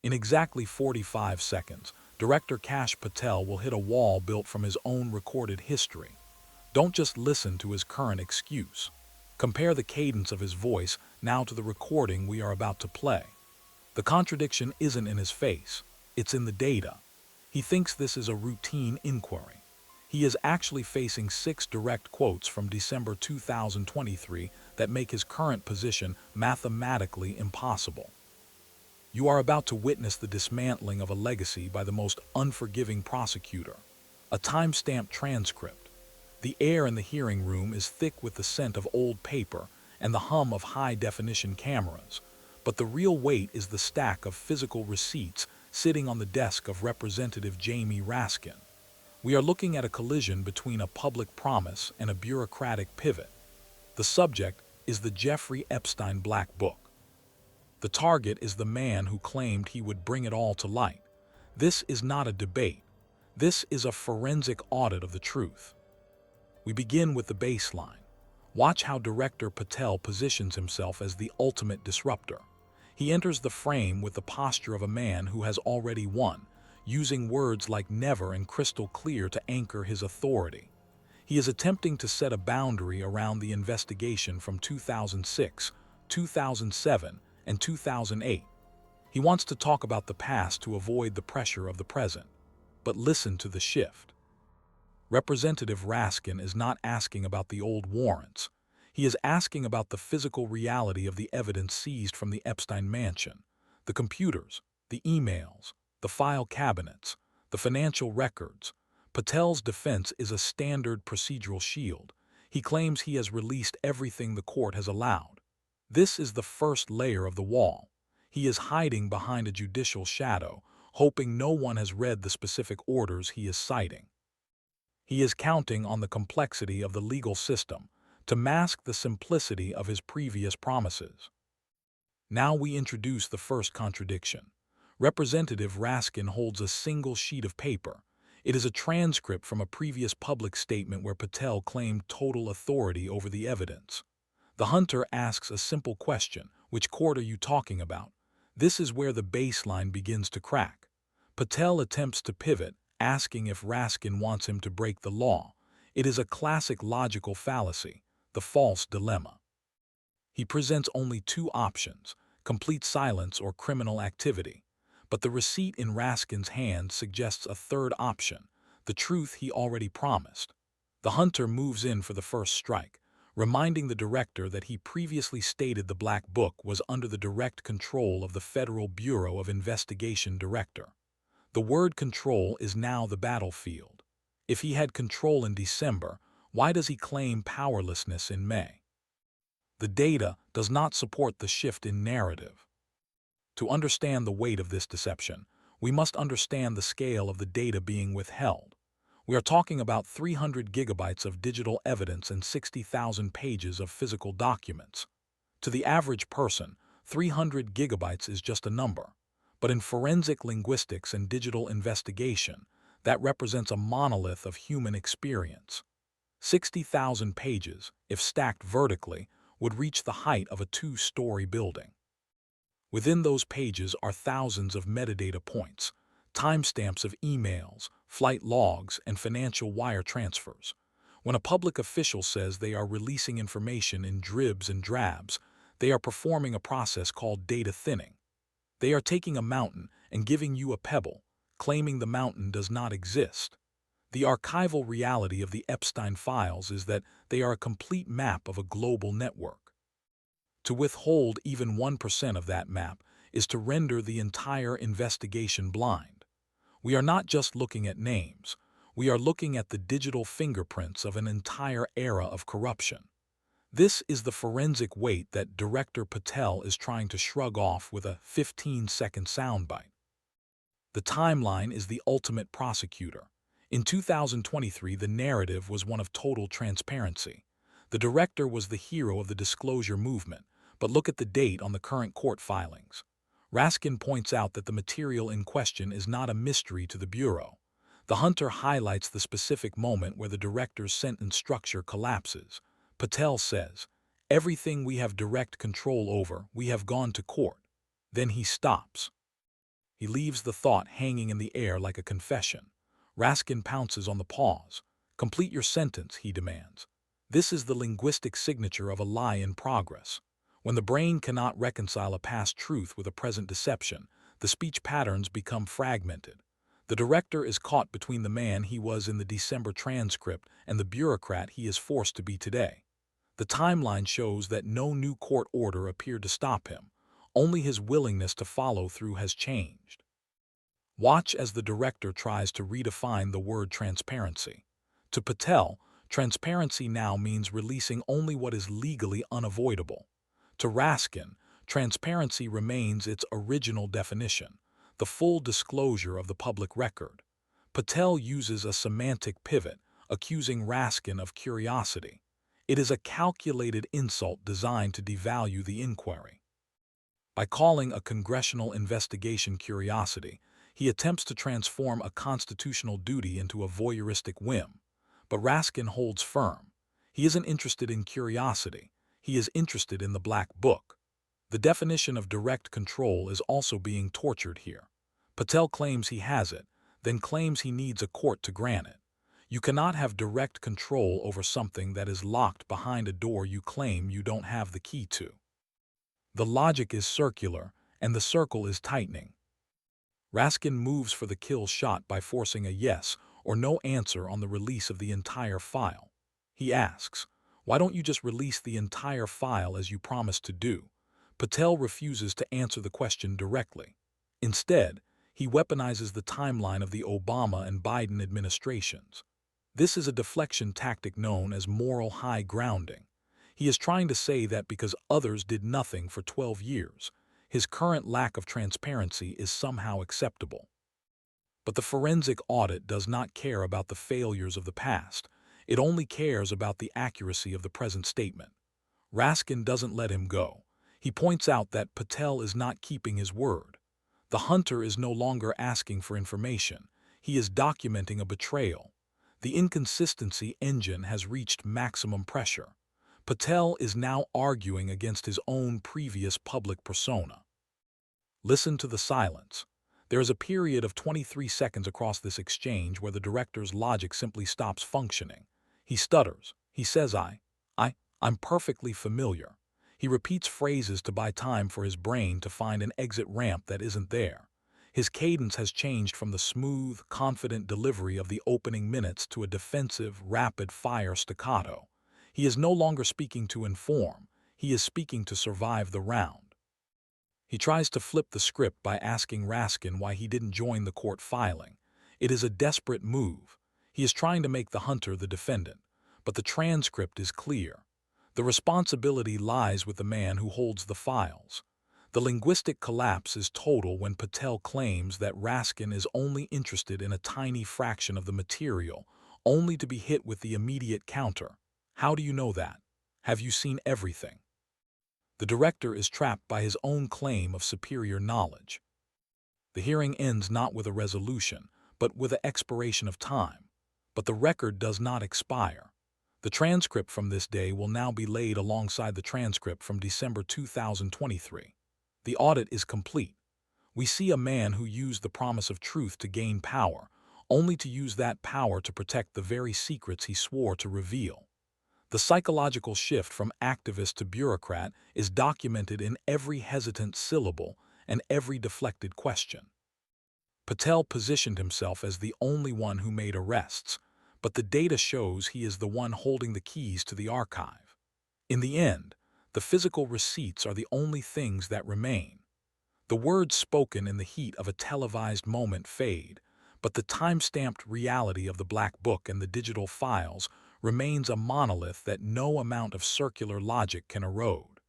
In exactly 45 seconds, Director Kash Patel will hit a wall built from his own recorded history. Don't just listen to his current excuse. Compare the cadence of his voice now to the recording we are about to play. The contradiction isn't in his face, it's in the data. He thinks this is a routine inquiry. He is actually facing 6 direct quotes from December 2023 that make his current position mathematically impossible. You are about to witness the dismantling of a legacy by the most unforgiving prosecutor. A time-stamped transcript. The air in the hearing room is thick with the scent of old paper and the hum of high-definition cameras, but the real weight is the stack of physical receipts sitting on the desk of Representative Jamie Raskin. We are looking at a collision between a public promise and a bureaucratic pivot. The subject is the Jeffrey Epstein Black Book. The target is the man who claimed he would bring it all to light. This is not a debate. This is a forensic audit of the truth. We begin with the baseline. Watch how Director Patel positions himself as the ultimate disruptor. He enters the frame with the posture of a man who has already won, using words like never and crystal clear to anchor his authority. He is attempting to set a boundary around the investigation from 2006, 2007, and 2008. He wants to talk about the past to avoid the pressure of the present. But listen to the shift. Representative Raskin is not asking about the old warrants. He is asking about the physical reality of the evidence seized from the Epstein mansion, the computers, the emails, the file cabinets, the financial records. Patel's defense is a standard procedural shield. He claims he has released everything the court has allowed. This is the first layer of the wall. He is hiding behind a judicial shadow, hoping no one has read the specific orders he is citing. He is counting on the complexity of the legal system to mask the simplicity of his previous promises. Now we introduce the first contradiction. Representative Raskin holds a single sheet of paper. It is a transcript from a previous public statement where Patel claimed total authority over the evidence. The hunter asks a simple question: which court are you talking about? This is where the baseline begins to crack. Patel attempts to pivot, asking if Raskin wants him to break the law. It is a classic logical fallacy, the false dilemma. He presents only 2 options: complete silence or criminal activity. But the receipt in Raskin's hand suggests a third option, the truth he already promised. The hunter moves in for the first strike, reminding the director that he previously stated the Black Book was under the direct control of the Federal Bureau of Investigation Director. The word control is now the battlefield. If he had control in December, why does he claim powerlessness in May? The data does not support the shift in narrative. To understand the weight of this deception, we must understand the scale of the data being withheld. We are talking about 300 gigabytes of digital evidence and 60,000 pages of physical documents. To the average person, 300 gigabytes is just a number. But in forensic linguistics and digital investigation, that represents a monolith of human experience. 60,000 pages, if stacked vertically, would reach the height of a 2-story building. Within those pages are thousands of metadata points, timestamps of emails, flight logs, and financial wire transfers. When a public official says they are releasing information in dribs and drabs, they are performing a process called data thinning. They are taking a mountain and giving you a pebble, claiming the mountain does not exist. The archival reality of the Epstein files is that they are a complete map of a global network. To withhold even 1% of that map is to render the entire investigation blind. We are not just looking at names. We are looking at the digital fingerprints of an entire era of corruption. This is the forensic weight that Director Patel is trying to shrug off with a 15-second soundbite. The timeline is the ultimate prosecutor. In 2023, the narrative was one of total transparency. The director was the hero of the disclosure movement, but look at the date on the current court filings. Raskin points out that the material in question is not a mystery to the Bureau. The hunter highlights the specific moment where the director's sentence structure collapses. Patel says, "Everything we have direct control over, we have gone to court." Then he stops. He leaves the thought hanging in the air like a confession. Raskin pounces on the pause. Complete your sentence, he demands. This is the linguistic signature of a lie in progress. When the brain cannot reconcile a past truth with a present deception, the speech patterns become fragmented. The director is caught between the man he was in the December transcript and the bureaucrat he is forced to be today. The timeline shows that no new court order appeared to stop him. Only his willingness to follow through has changed. Watch as the director tries to redefine the word transparency. To Patel, transparency now means releasing only what is legally unavoidable. To Raskin, transparency remains its original definition, the full disclosure of the public record. Patel uses a semantic pivot, accusing Raskin of curiosity. It is a calculated insult designed to devalue the inquiry. By calling a congressional investigation curiosity, he attempts to transform a constitutional duty into a voyeuristic whim. But Raskin holds firm. He isn't interested in curiosity. He is interested in the Black Book. The definition of direct control is also being tortured here. Patel claims he has it, then claims he needs a court to grant it. You cannot have direct control over something that is locked behind a door you claim you don't have the key to. The logic is circular, and the circle is tightening. Raskin moves for the kill shot by forcing a yes or no answer on the release of the entire file. He asks, "Why don't you just release the entire file as you promised to do?" Patel refuses to answer the question directly. Instead, he weaponizes the timeline of the Obama and Biden administrations. This is a deflection tactic known as moral high grounding. He is trying to say that because others did nothing for 12 years, his current lack of transparency is somehow acceptable. But the forensic audit does not care about the failures of the past. It only cares about the accuracy of the present statement. Raskin doesn't let him go. He points out that Patel is not keeping his word. The hunter is no longer asking for information. He is documenting a betrayal. The inconsistency engine has reached maximum pressure. Patel is now arguing against his own previous public persona. Listen to the silence. There is a period of 23 seconds across this exchange where the director's logic simply stops functioning. He stutters. He says, I'm perfectly familiar. He repeats phrases to buy time for his brain to find an exit ramp that isn't there. His cadence has changed from the smooth, confident delivery of the opening minutes to a defensive, rapid-fire staccato. He is no longer speaking to inform. He is speaking to survive the round. He tries to flip the script by asking Raskin why he didn't join the court filing. It is a desperate move. He is trying to make the hunter the defendant. But the transcript is clear. The responsibility lies with the man who holds the files. The linguistic collapse is total when Patel claims that Raskin is only interested in a tiny fraction of the material, only to be hit with the immediate counter. How do you know that? Have you seen everything? The director is trapped by his own claim of superior knowledge. The hearing ends not with a resolution, but with an expiration of time. But the record does not expire. The transcript from this day will now be laid alongside the transcript from December 2023. The audit is complete. We see a man who used the promise of truth to gain power, only to use that power to protect the very secrets he swore to reveal. The psychological shift from activist to bureaucrat is documented in every hesitant syllable and every deflected question. Patel positioned himself as the only one who made arrests, but the data shows he is the one holding the keys to the archive. In the end, the physical receipts are the only things that remain. The words spoken in the heat of a televised moment fade, but the time-stamped reality of the Black Book and the digital files remains a monolith that no amount of circular logic can erode.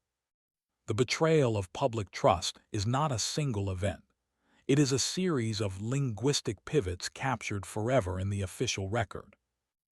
The betrayal of public trust is not a single event. It is a series of linguistic pivots captured forever in the official record.